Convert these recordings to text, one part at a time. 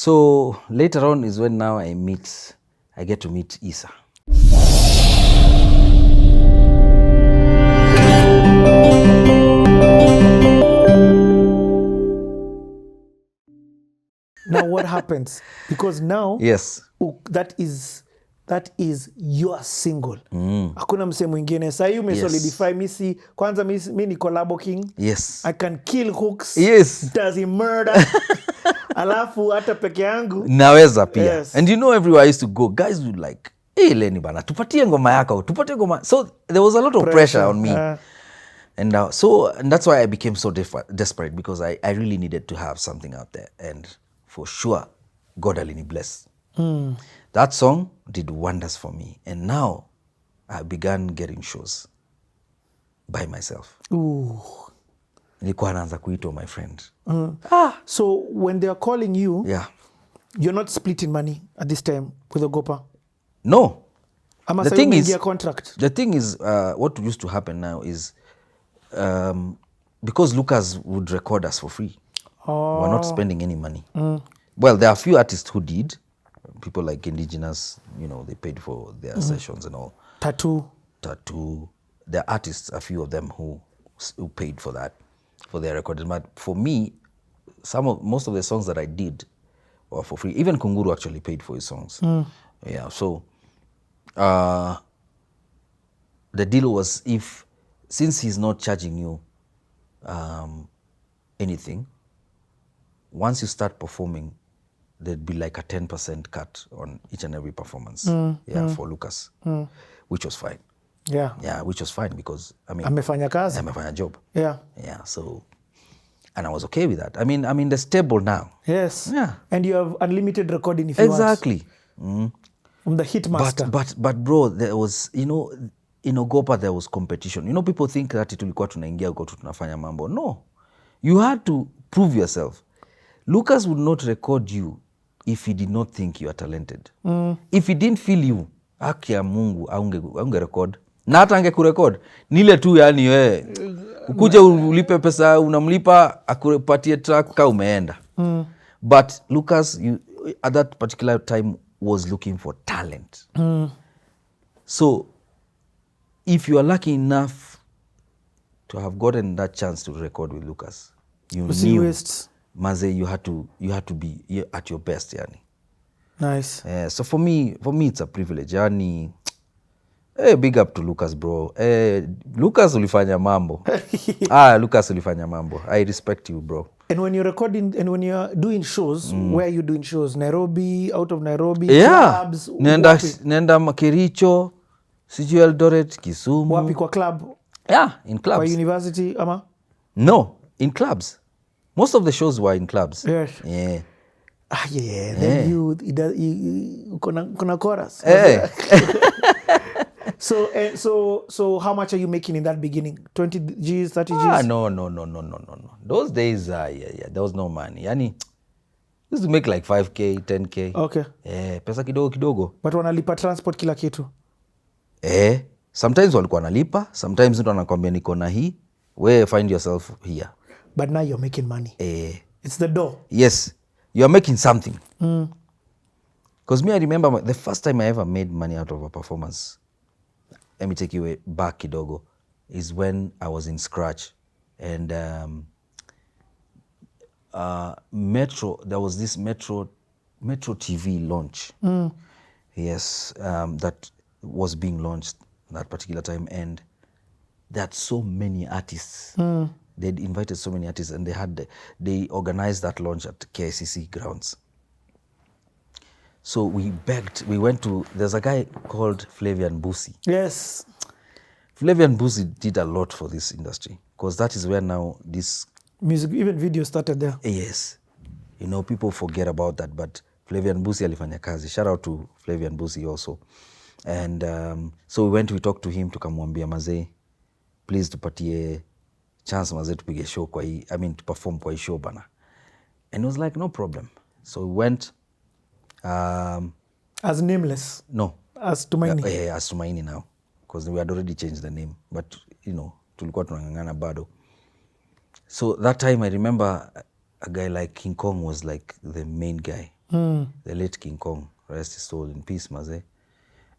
So later on is when now I get to meet Issa. Now what happens? Because now Yes. that is your single. Hakuna mse mwingine. Sasa hiyo umesolidify misi. Kwanza mi ni collabo king. Yes. I can kill hooks. Yes. Does he murder? Alafu hata peke yangu. Naweza pia. Yes. And you know everywhere I used to go, guys would like, hey Lenny bana, tupatie ngoma yako, tupatie ngoma. So there was a lot of pressure on me. And that's why I became so desperate, because I really needed to have something out there. And for sure, God Lenny bless. That song did wonders for me. And now I began getting shows by myself. Ooh. Nilikuwa naanza kuitwa my friend. So when they are calling you, yeah, you're not splitting money at this time with Agopa? No. The thing is, contract. The thing is, what used to happen now is, because Lucas would record us for free, we're not spending any money. Well, there are a few artists who did. People like Indigenous, they paid for their sessions and all. Tattoo. There are artists, a few of them who paid for that, for their recording. But for me, most of the songs that I did were for free. Even Kunguru actually paid for his songs. Yeah, so the deal was, since he's not charging you anything, once you start performing, there'd be like a 10% cut on each and every performance. For Lucas, which was fine. Yeah, which was fine, because amefanya kazi. Amefanya job. Yeah. So, and I was okay with that. I'm in the stable now. Yes. Yeah. And you have unlimited recording if you want. Exactly. From the hit master. But bro, there was, in Agopa there was competition. People think that tulikuwa tunaingia huko tunafanya mambo. No. You had to prove yourself. Lucas would not record you if he did not think you are talented. If he didn't feel you, haki ya Mungu aunge record. Na hata angekurecord, nile tu yani ukuje ulipe pesa, unamlipa akupatie track ka umeenda. But Lucas, at that particular time, was looking for talent. So if you are lucky enough to have gotten that chance to record with Lucas, you knew, Maze, you had to be at your best, yani. Nice. So for me it's a privilege, yani. Big up to Lucas, bro. Lucas ulifanya mambo. Lucas ulifanya mambo. I respect you, bro. And when you're recording and when you're doing shows, where are you doing shows? Nairobi, out of Nairobi, clubs? Nenda Makericho, sijui Eldoret, Kisumu. Wapi kwa club? Yeah, in clubs. Kwa university, ama? No, in clubs. Most of the shows were in clubs. Yes. Yeah. Yeah. Then you kuna chorus. So how much are you making in that beginning? 20 Gs, 30 Gs? No. Those days, there was no money. Yani, used to make like 5K, 10K. Okay. Pesa kidogo. But wanalipa transport kila kitu? Sometimes walikuwa wanalipa, sometimes mtu anakwambia niko na hii, we find yourself here. But now you're making money. It's the door. Yes, you are making something. Because me, I remember the first time I ever made money out of a performance, let me take you back kidogo, is when I was in Scratch. And Metro, there was this Metro TV launch. Yes, that was being launched that particular time. And there had so many artists. They'd invited so many artists, and they organized that launch at KICC grounds. So we went to, there's a guy called Flavian Busi. Yes. Flavian Busi did a lot for this industry, because that is where now this music, even video started there. Yes. People forget about that, but Flavian Busi alifanya kazi. Shout out to Flavian Busi also. And so we talked to him, tukamwambia Maze, please tupatie chance Maze tupige show to perform kwa hii show bana. And he was like, no problem. So we went. As Nameless? No. As Tumaini? As Tumaini now. Because we had already changed the name. But, tulikuwa tunangangana bado. So that time I remember a guy like King Kong was like the main guy. The late King Kong, rest his soul in peace maze.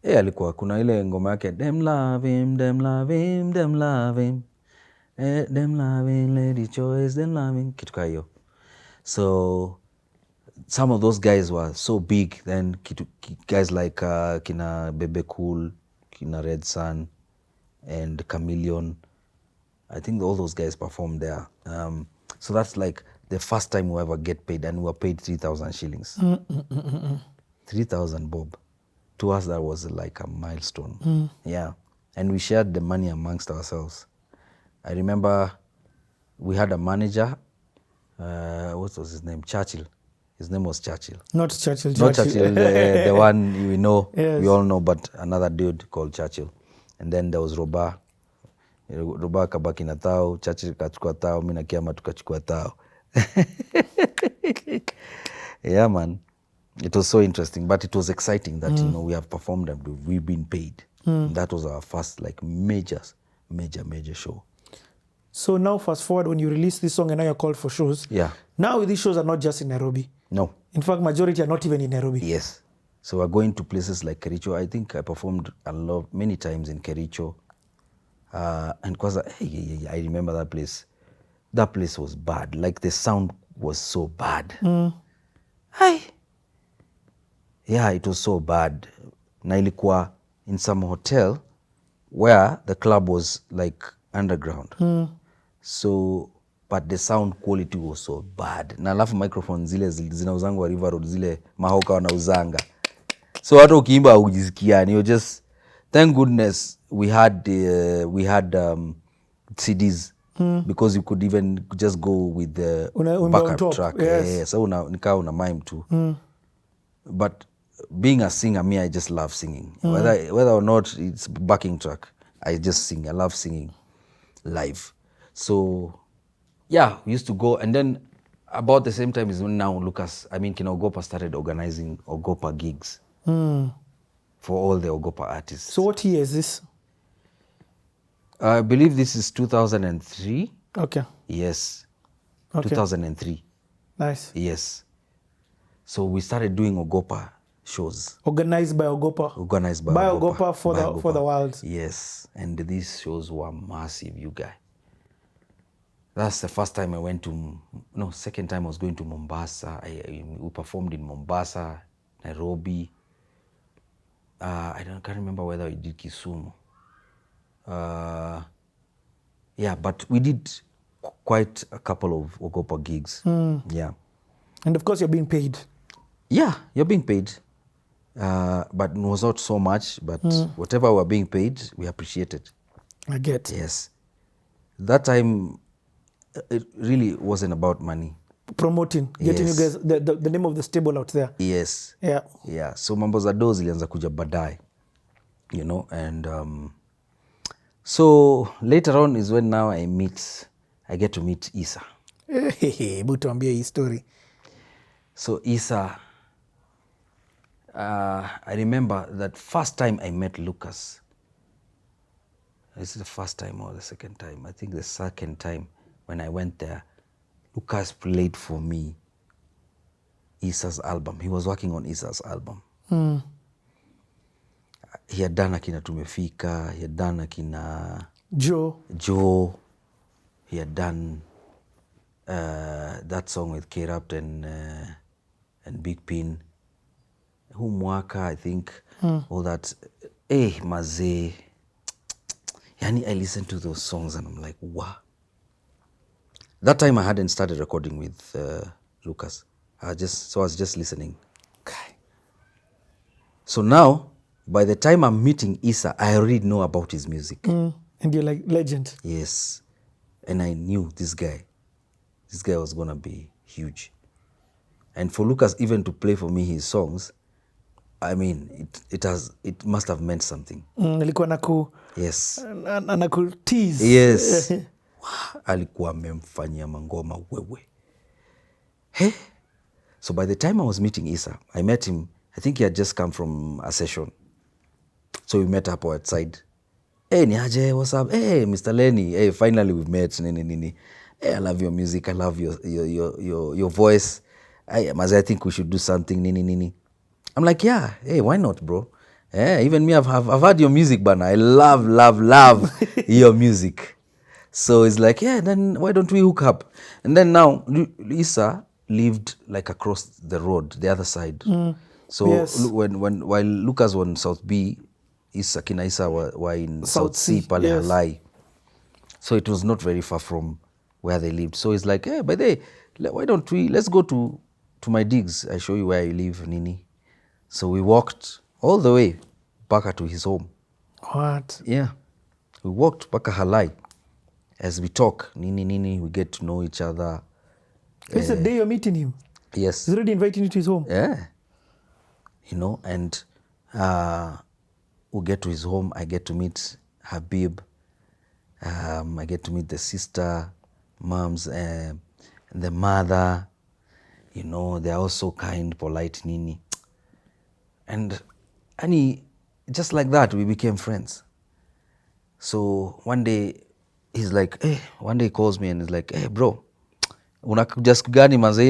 Alikuwa kuna ile ngoma yake them love him, them love him, them love him. Them love him, lady choice, them love him. Kitu kaa hiyo. So some of those guys were so big. Then guys like kina Bebe Cool, kina Red Sun, and Chameleon. I think all those guys performed there. So that's like the first time we ever get paid, and we were paid 3,000 shillings. 3,000 bob. To us, that was like a milestone. Yeah. And we shared the money amongst ourselves. I remember we had a manager. What was his name? Churchill. His name was Churchill. Not Churchill. Not Churchill, the one we know, Yes. we all know, but another dude called Churchill. And then there was Roba. Roba kabaki na tao, Churchill kachukua tao, mina Kiama tukachukua tao. Yeah, man. It was so interesting, but it was exciting that, you know, we have performed and we've been paid. That was our first like major show. So now fast forward when you release this song and now you're called for shows. Yeah. Now these shows are not just in Nairobi. No. In fact, majority are not even in Nairobi. Yes. So we're going to places like Kericho. I think I performed many times in Kericho. And Kwaza, I remember that place. That place was bad. Like the sound was so bad. Hi. Yeah, it was so bad. Na ilikuwa in some hotel where the club was like underground. So, but the sound quality was so bad. Na alafu microphone zile zinauzangwa River Road, zile mahoka wanauzanga. So hata ukiimba hujisikiani. You just, thank goodness we had CDs. Because you could even just go with the backup track. Yes. Yeah, so nika una mime too. But being a singer, me, I just love singing. Whether or not it's backing track, I just sing. I love singing live. So, yeah, we used to go. And then about the same time is when now Agopa started organizing Agopa gigs for all the Agopa artists. So what year is this? I believe this is 2003. Okay. Yes. Okay. 2003. Nice. Yes. So we started doing Agopa shows. Organized by Agopa. Organized by Agopa for the world. Yes. And these shows were massive, you guys. That's the first time I went to, second time I was going to Mombasa. We performed in Mombasa, Nairobi. I can't remember whether we did Kisumu. Yeah, but we did quite a couple of Agopa gigs. Yeah. And of course you're being paid. Yeah, you're being paid. But it was not so much, but whatever we're being paid, we appreciate it. I get. Yes. That time, it really wasn't about money. Promoting, getting you guys the name of the stable out there. Yes. Yeah. Yeah. So mambo za do zilianza kuja baadaye. And so later on is when now I get to meet Issa. Hebu tuambie hii story. So Issa, I remember that first time I met Lucas. Is it the first time or the second time? I think the second time when I went there, Lucas played for me Issa's album. He was working on Issa's album. He had done Akina Tumefika. He had done Akina Joe. He had done that song with K-Rapt and Big Pin. Humwaka, I think. All that. Maze. Yani, I listened to those songs and I'm like, wow. That time I hadn't started recording with Lucas. I was just listening. Okay. So now, by the time I'm meeting Issa, I already know about his music. And you're like, legend. Yes. And I knew this guy was going to be huge. And for Lucas even to play for me his songs, I mean, it must have meant something. Alikuwa yes. Anaku tease. Yes. Alikuwa amemfanyia mangoma wewe. Hey. So by the time I was meeting Issa, I met him, I think he had just come from a session. So we met up outside. Hey, niaje, what's up? Hey, Mr. Lenny. Hey, finally we've met. Hey, I love your music. I love your voice. I think we should do something, nini. I'm like, yeah, hey, why not, bro? Even me, I've heard your music, bana. I love your music. So it's like, yeah, then why don't we hook up? And then now, Issa lived like across the road, the other side. So Yes. while Lucas was in South B, Kina Issa were in South C, pale yes. Halai. So it was not very far from where they lived. So it's like, hey, by the way, why don't let's go to my digs. I show you where I live, nini. So we walked all the way back to his home. What? Yeah. We walked back to Halai. As we talk, nini, we get to know each other. It's the day you're meeting him. Yes. He's already inviting you to his home. Yeah. And we get to his home. I get to meet Habib. I get to meet the sister, moms, and the mother. They're all so kind, polite, nini. And just like that, we became friends. So one day, he's like, hey, one day he calls me and he's like, hey, bro, unakuja siku gani manze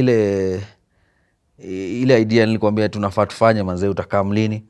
ile idea nilikwambia tunafaa tufanye manze, utakaa mlini?